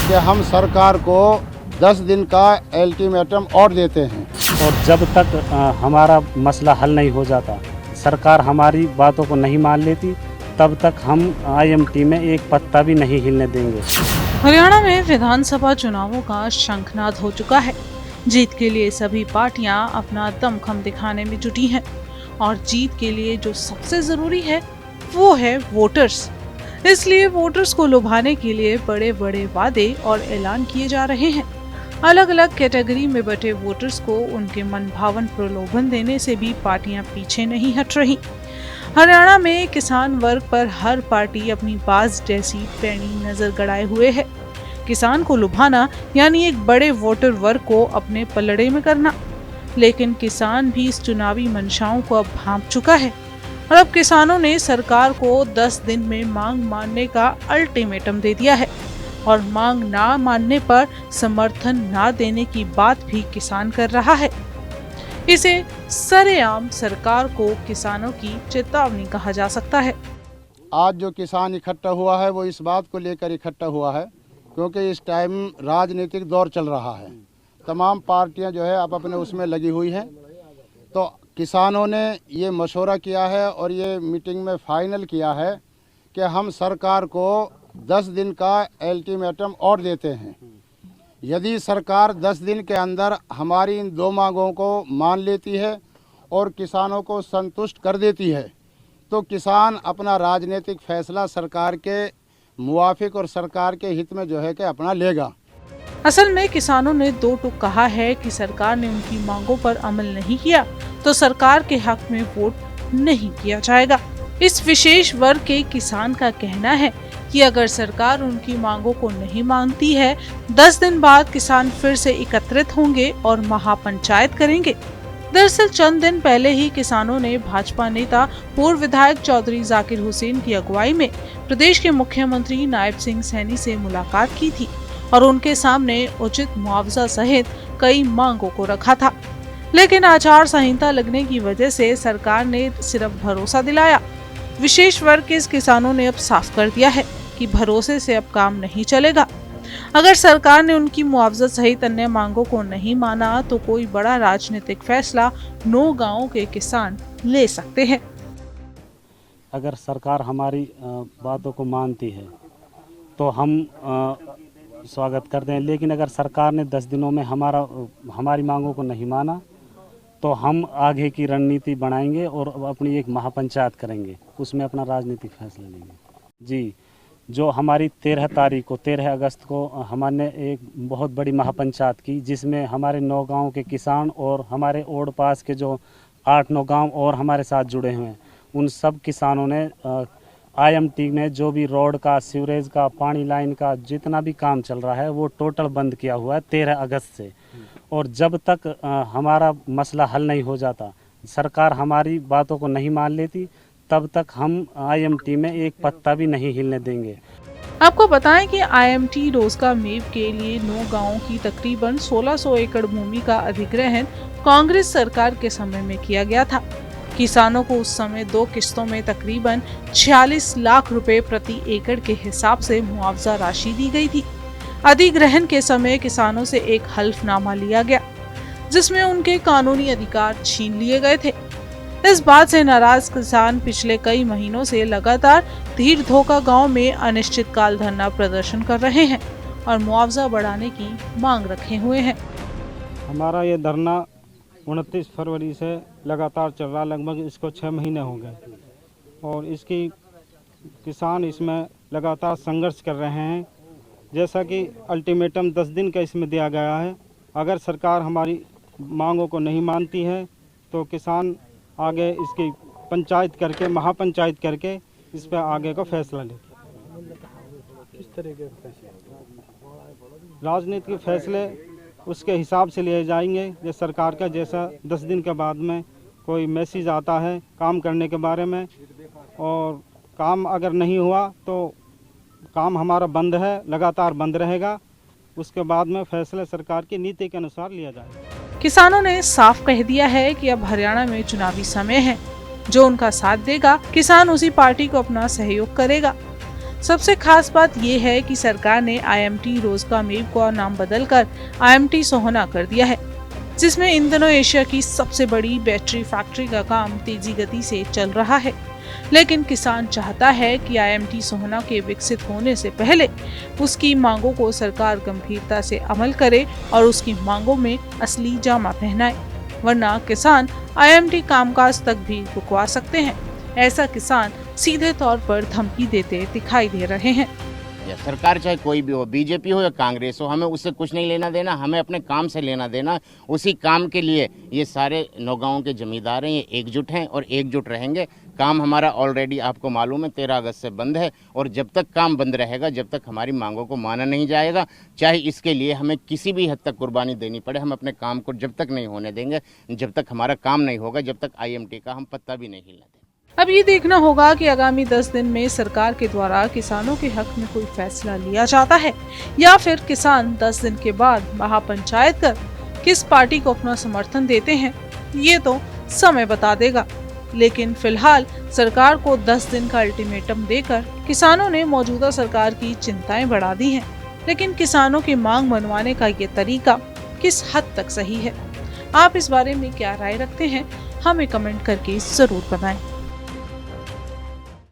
कि हम सरकार को 10 दिन का अल्टीमेटम और देते हैं और जब तक हमारा मसला हल नहीं हो जाता, सरकार हमारी बातों को नहीं मान लेती, तब तक हम IMT में एक पत्ता भी नहीं हिलने देंगे। हरियाणा में विधानसभा चुनावों का शंखनाद हो चुका है। जीत के लिए सभी पार्टियां अपना दमखम दिखाने में जुटी हैं और जीत के लिए जो सबसे जरूरी है वो है वोटर्स। इसलिए वोटर्स को लुभाने के लिए बड़े बड़े वादे और ऐलान किए जा रहे हैं। अलग अलग कैटेगरी में बटे वोटर्स को उनके मनभावन प्रलोभन देने से भी पार्टियां पीछे नहीं हट रही। हरियाणा में किसान वर्ग पर हर पार्टी अपनी बाज जैसी पैनी नजर गड़ाए हुए है। किसान को लुभाना यानी एक बड़े वोटर वर्ग को अपने पलड़े में करना। लेकिन किसान भी इस चुनावी मंशाओं को अब भांप चुका है और अब किसानों ने सरकार को 10 दिन में मांग मानने का अल्टीमेटम दे दिया है और मांग ना मानने पर समर्थन ना देने की बात भी किसान कर रहा है। इसे सरेआम सरकार को किसानों की चेतावनी कहा जा सकता है। आज जो किसान इकट्ठा हुआ है वो इस बात को लेकर इकट्ठा हुआ है क्योंकि इस टाइम राजनीतिक दौर चल रहा है। तमाम पार्टियां जो है आप अपने उसमें लगी हुई हैं। तो किसानों ने ये मशवरा किया है और ये मीटिंग में फाइनल किया है कि हम सरकार को 10 दिन का अल्टीमेटम और देते हैं। यदि सरकार 10 दिन के अंदर हमारी इन 2 मांगों को मान लेती है और किसानों को संतुष्ट कर देती है तो किसान अपना राजनीतिक फैसला सरकार के मुवाफिक और सरकार के हित में जो है कि अपना लेगा। असल में किसानों ने 2 टूक कहा है कि सरकार ने उनकी मांगों पर अमल नहीं किया तो सरकार के हक में वोट नहीं किया जाएगा। इस विशेष वर्ग के किसान का कहना है कि अगर सरकार उनकी मांगों को नहीं मानती है, 10 दिन बाद किसान फिर से एकत्रित होंगे और महापंचायत करेंगे। दरअसल चंद दिन पहले ही किसानों ने भाजपा नेता पूर्व विधायक चौधरी जाकिर हुसैन की अगुवाई में प्रदेश के मुख्यमंत्री नायब सिंह सैनी से मुलाकात की थी और उनके सामने उचित मुआवजा सहित कई मांगों को रखा था। लेकिन आचार संहिता लगने की वजह से सरकार ने सिर्फ भरोसा दिलाया। विशेष वर्ग के इस किसानों ने अब साफ कर दिया है कि भरोसे से अब काम नहीं चलेगा। अगर सरकार ने उनकी मुआवजा सहित अन्य मांगों को नहीं माना तो कोई बड़ा राजनीतिक फैसला 9 गांवों के किसान ले सकते हैं। अगर सरकार हमारी बातों को मानती है तो हम स्वागत करते हैं, लेकिन अगर सरकार ने 10 दिनों में हमारी मांगों को नहीं माना तो हम आगे की रणनीति बनाएंगे और अपनी एक महापंचायत करेंगे, उसमें अपना राजनीतिक फैसला लेंगे। जी, जो हमारी 13 अगस्त को हमने एक बहुत बड़ी महापंचायत की जिसमें हमारे 9 गाँव के किसान और हमारे ओड पास के जो 8-9 गाँव और हमारे साथ जुड़े हुए हैं, उन सब किसानों ने IMT में जो भी रोड का, सीवरेज का, पानी लाइन का जितना भी काम चल रहा है वो टोटल बंद किया हुआ है 13 अगस्त से। और जब तक हमारा मसला हल नहीं हो जाता, सरकार हमारी बातों को नहीं मान लेती, तब तक हम IMT में एक पत्ता भी नहीं हिलने देंगे। आपको बताएं कि IMT रोजगार मेव के लिए 9 गांवों की तकरीबन 1600 एकड़ भूमि का अधिग्रहण कांग्रेस सरकार के समय में किया गया था। किसानों को उस समय 2 किस्तों में तकरीबन 46 लाख रुपए प्रति एकड़ के हिसाब से मुआवजा राशि दी गई थी। अधिग्रहण के समय किसानों से एक हल्फनामा लिया गया जिसमें उनके कानूनी अधिकार छीन लिए गए थे। इस बात से नाराज किसान पिछले कई महीनों से लगातार धीर धोखा गांव में अनिश्चितकाल धरना प्रदर्शन कर रहे हैं और मुआवजा बढ़ाने की मांग रखे हुए हैं। हमारा ये धरना 29 फरवरी से लगातार चल रहा, लगभग इसको 6 महीने हो गए और इसकी किसान इसमें लगातार संघर्ष कर रहे हैं। जैसा कि अल्टीमेटम 10 दिन का इसमें दिया गया है, अगर सरकार हमारी मांगों को नहीं मानती है तो किसान आगे इसकी पंचायत करके, महापंचायत करके इस पर आगे का फैसला लेंगे। किस तरह के फैसले? राजनीतिक फैसले उसके हिसाब से लिए जाएंगे। जो सरकार का जैसा 10 दिन के बाद में कोई मैसेज आता है काम करने के बारे में और काम अगर नहीं हुआ तो काम हमारा बंद है, लगातार बंद रहेगा। उसके बाद में फैसला सरकार की नीति के अनुसार लिया जाएगा। किसानों ने साफ कह दिया है कि अब हरियाणा में चुनावी समय है। जो उनका साथ देगा, किसान उसी पार्टी को अपना सहयोग करेगा। सबसे खास बात ये है कि सरकार ने IMT रोजगामेव का नाम बदलकर IMT सोहना कर दिया है, जिसमें इन दिनों एशिया की सबसे बड़ी बैटरी फैक्ट्री का काम तेजी गति से चल रहा है। लेकिन किसान चाहता है कि IMT सोहना के विकसित होने से पहले उसकी मांगों को सरकार गंभीरता से अमल करे और उसकी मांगों में असली जामा पहनाए, वरना किसान IMT कामकाज तक भी रुकवा सकते हैं। ऐसा किसान सीधे तौर पर धमकी देते दिखाई दे रहे हैं। या सरकार चाहे कोई भी हो, बीजेपी हो या कांग्रेस हो, हमें उससे कुछ नहीं लेना देना, हमें अपने काम से लेना देना। उसी काम के लिए ये सारे नौगांव के जमींदार हैं, ये एकजुट हैं और एकजुट रहेंगे। काम हमारा ऑलरेडी आपको मालूम है 13 अगस्त से बंद है, और जब तक काम बंद रहेगा, जब तक हमारी मांगों को माना नहीं जाएगा, चाहे इसके लिए हमें किसी भी हद तक कुर्बानी देनी पड़े, हम अपने काम को जब तक नहीं होने देंगे, जब तक हमारा काम नहीं होगा, जब तक IMT का हम पत्ता भी नहीं हिलने देंगे। अब ये देखना होगा कि आगामी 10 दिन में सरकार के द्वारा किसानों के हक में कोई फैसला लिया जाता है या फिर किसान 10 दिन के बाद महापंचायत कर किस पार्टी को अपना समर्थन देते हैं, ये तो समय बता देगा। लेकिन फिलहाल सरकार को 10 दिन का अल्टीमेटम देकर किसानों ने मौजूदा सरकार की चिंताएं बढ़ा दी हैं। लेकिन किसानों की मांग मनवाने का ये तरीका किस हद तक सही है? आप इस बारे में क्या राय रखते हैं? हमें कमेंट करके जरूर बताएं।